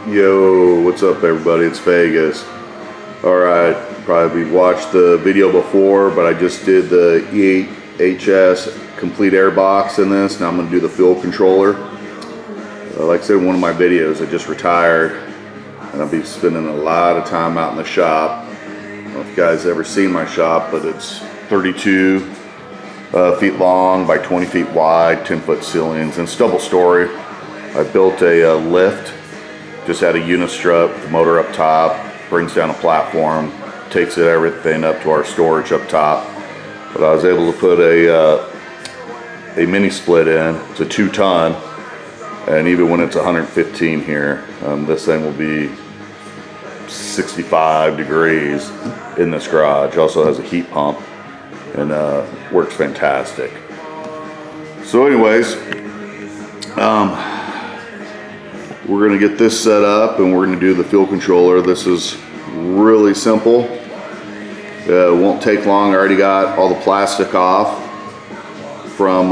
Yo, what's up everybody? It's Vegas. Alright, probably watched the video before, but I just did the EHS complete air box in this. Now I'm going to do the fuel controller. Like I said in one of my videos, I just retired and I'll be spending a lot of time out in the shop. I don't know if you guys ever seen my shop, but it's 32 feet long by 20 feet wide, 10-foot ceilings, and it's double story. I built a lift. Just had a unistrut, the motor up top, brings down a platform, takes everything up to our storage up top. But I was able to put a mini split in. It's a 2-ton, and even when it's 115 here, this thing will be 65 degrees in this garage. Also has a heat pump and works fantastic. So anyways, we're going to get this set up and we're going to do the fuel controller. This is really simple. It won't take long. I already got all the plastic off from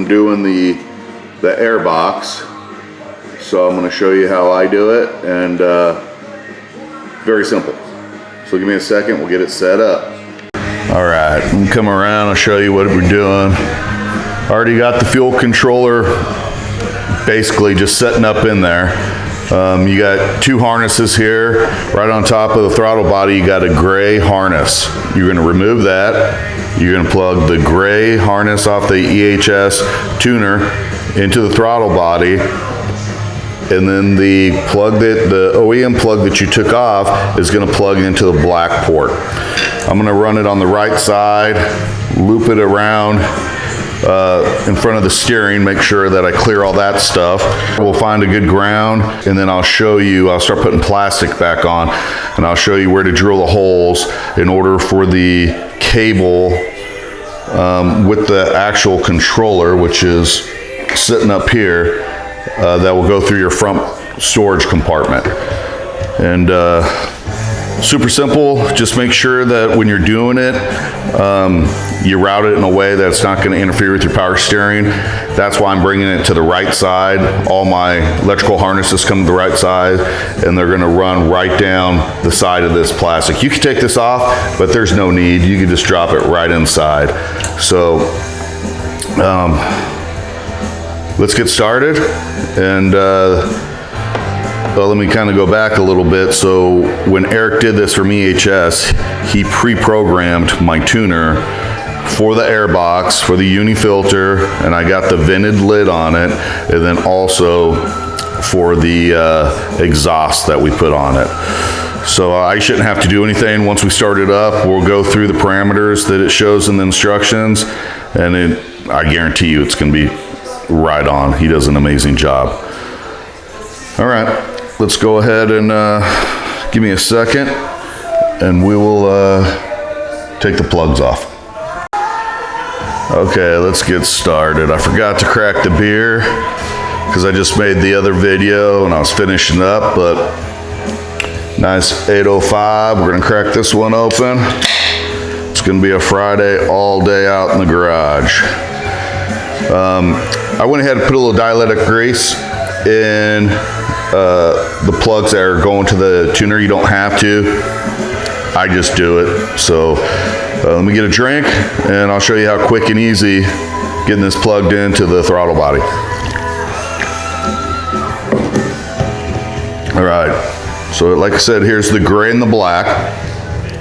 doing the air box. So I'm going to show you how I do it, and very simple. So give me a second, we'll get it set up. All right, I'm gonna come around, I'll show you what we're doing. Already got the fuel controller basically just setting up in there. You got 2 harnesses here. Right on top of the throttle body, you got a gray harness. You're gonna remove that. You're gonna plug the gray harness off the EHS tuner into the throttle body. And then the OEM plug that you took off is gonna plug into the black port. I'm gonna run it on the right side, loop it around in front of the steering, make sure that I clear all that stuff. We'll find a good ground, and then I'll show you, I'll start putting plastic back on, and I'll show you where to drill the holes in order for the cable with the actual controller, which is sitting up here, that will go through your front storage compartment. And super simple. Just make sure that when you're doing it, you route it in a way that's not going to interfere with your power steering. That's why I'm bringing it to the right side. All my electrical harnesses come to the right side, and they're going to run right down the side of this plastic. You can take this off, but there's no need. You can just drop it right inside. So let's get started. And well, let me kind of go back a little bit. So when Eric did this from EHS, he pre-programmed my tuner for the air box, for the uni filter, and I got the vented lid on it, and then also for the exhaust that we put on it. So I shouldn't have to do anything. Once we start it up, we'll go through the parameters that it shows in the instructions, and I guarantee you it's going to be right on. He does an amazing job. All right, let's go ahead and give me a second, and we will take the plugs off. Okay, let's get started. I forgot to crack the beer because I just made the other video and I was finishing up, but nice 805. We're gonna crack this one open. It's gonna be a Friday all day out in the garage. I went ahead and put a little dielectric grease in the plugs that are going to the tuner. You don't have to. I just do it. So let me get a drink and I'll show you how quick and easy getting this plugged into the throttle body. All right. So like I said, here's the gray and the black.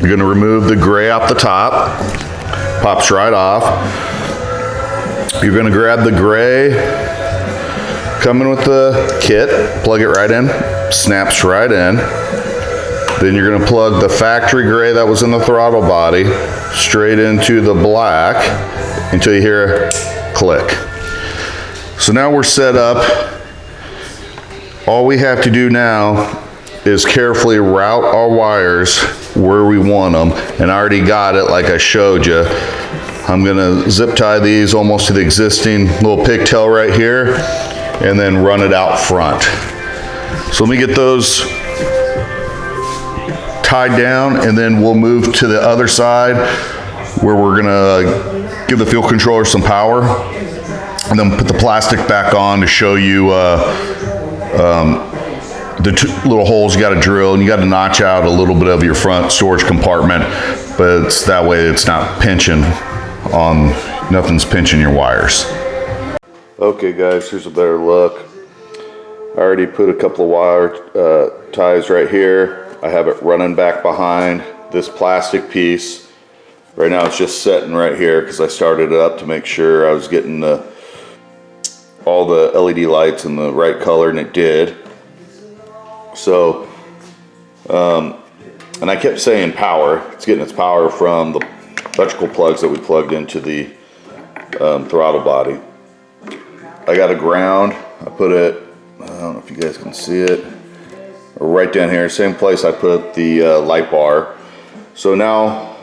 You're going to remove the gray off the top. Pops right off. You're going to grab the gray, come in with the kit, plug it right in, snaps right in. Then you're going to plug the factory gray that was in the throttle body straight into the black until you hear a click. So now we're set up. All we have to do now is carefully route our wires where we want them, and I already got it like I showed you. I'm gonna zip tie these almost to the existing little pigtail right here and then run it out front. So let me get those tied down, and then we'll move to the other side where we're gonna give the fuel controller some power, and then put the plastic back on to show you the two little holes you got to drill, and you got to notch out a little bit of your front storage compartment, but it's that way it's not pinching on, nothing's pinching your wires. Okay guys, here's a better look. I already put a couple of wire ties right here. I have it running back behind this plastic piece. Right now it's just setting right here because I started it up to make sure I was getting all the LED lights in the right color, and it did. So, and I kept saying power. It's getting its power from the electrical plugs that we plugged into the throttle body. I got a ground. I put it, I don't know if you guys can see it, right down here, same place I put the light bar. So now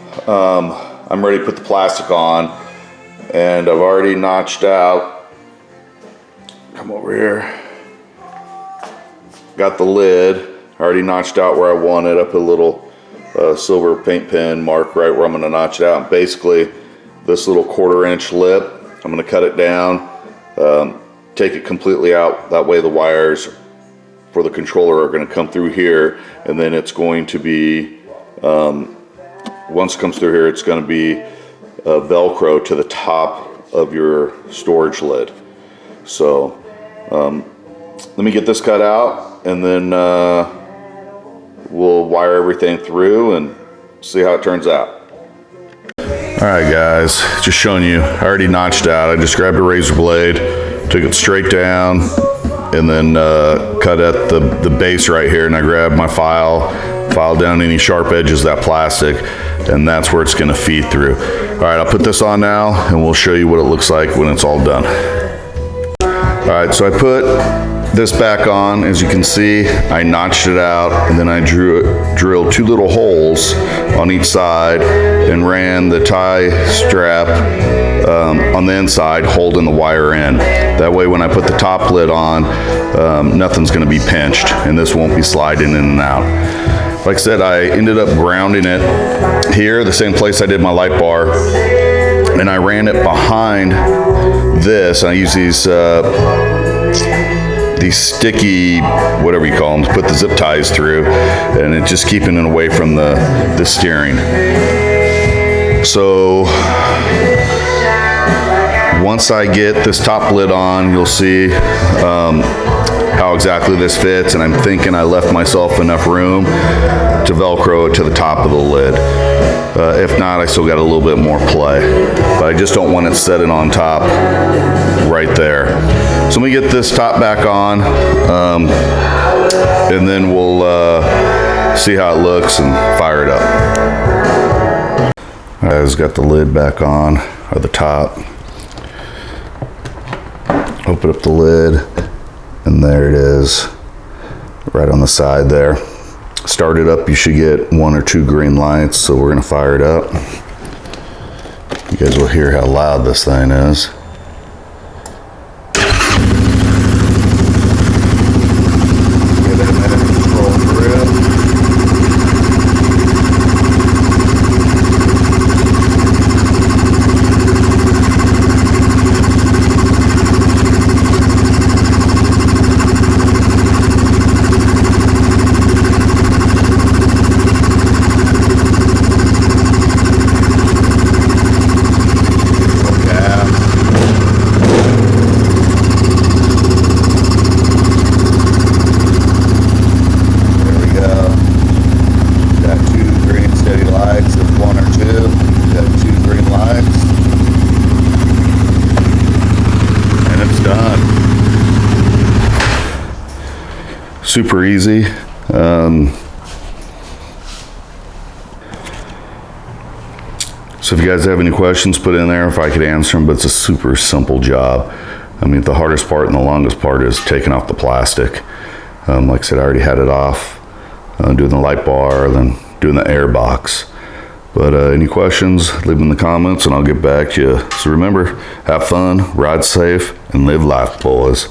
I'm ready to put the plastic on, and I've already notched out, come over here, got the lid, already notched out where I want it. I put a little silver paint pen mark right where I'm going to notch it out. And basically this little 1/4 inch lip, I'm going to cut it down, take it completely out. That way the wires for the controller are going to come through here, and then it's going to be, once it comes through here, it's going to be Velcro to the top of your storage lid. So let me get this cut out, and then we'll wire everything through and see how it turns out. Alright guys, just showing you, I already notched out. I just grabbed a razor blade, took it straight down, and then cut at the base right here, and I grabbed my file down any sharp edges of that plastic, and that's where it's going to feed through. Alright, I'll put this on now, and we'll show you what it looks like when it's all done. Alright, so I put this back on. As you can see, I notched it out, and then I drilled 2 little holes on each side and ran the tie strap on the inside, holding the wire in. That way when I put the top lid on, nothing's going to be pinched, and this won't be sliding in and out. Like I said, I ended up grounding it here, the same place I did my light bar, and I ran it behind this. I use these sticky, whatever you call them, to put the zip ties through, and it's just keeping it away from the steering. So once I get this top lid on, you'll see how exactly this fits, and I'm thinking I left myself enough room to Velcro it to the top of the lid. If not, I still got a little bit more play, but I just don't want it setting on top right there. So let me get this top back on, and then we'll see how it looks and fire it up. I just got the lid back on, or the top. Open up the lid, and there it is, right on the side there. Start it up, you should get 1 or 2 green lights, so we're gonna fire it up. You guys will hear how loud this thing is. Give it a minute to roll through. Super easy. So if you guys have any questions, put in there if I could answer them, but it's a super simple job. I mean, the hardest part and the longest part is taking off the plastic. Like I said, I already had it off, doing the light bar, then doing the air box. But any questions, leave them in the comments and I'll get back to you. So remember, have fun, ride safe, and live life, boys.